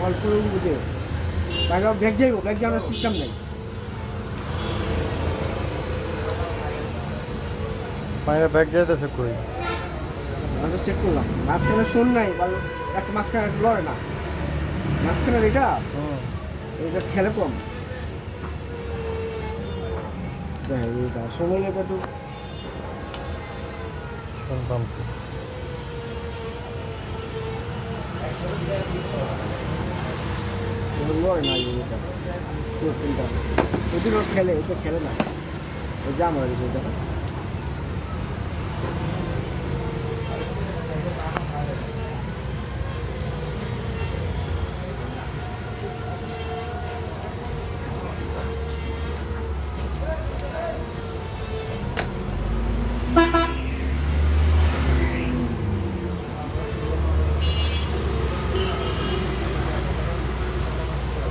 অল্প বুঝে ব্যাগ যাইব, ব্যাগ যাওয়ার সিস্টেম নেই। বাইরে ব্যাগ যাইতেছে কই? আমি চেক করলাম মাঝখানে শোন নাই, একটা মাঝখানে লড়ে না, মাঝখানের এটা খেলে কম। এটা সময় লেগে একটু শুনতাম তো। লড়ে না এটা তিনটা ওদের ওর খেলে, এটা খেলে না, ওই জাম হয়ে গেছে এটা।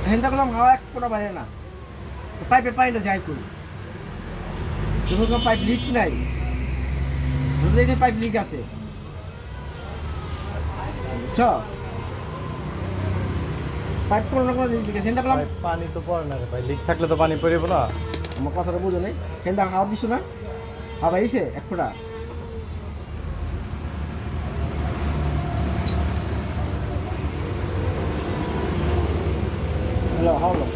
হেনটা করলাম হাওয়া এক ফোঁটা বাইরে না, পাইপের পানিটা যাই করি, যখন কোনো পাইপ লিক নাই, দেখে পাইপ লিক আছে, বুঝছ? পাইপ কোনো না কোনো জিনিস লিক আছে। হেনটা করলাম পানি তো পড়ে না রে ভাই, লিক থাকলে তো পানি পড়িব না। আমার কথাটা বুঝো নেই, হেনটা হাওয়া দিছো না, হাওয়া এসে এক ফোঁটা হাওয়া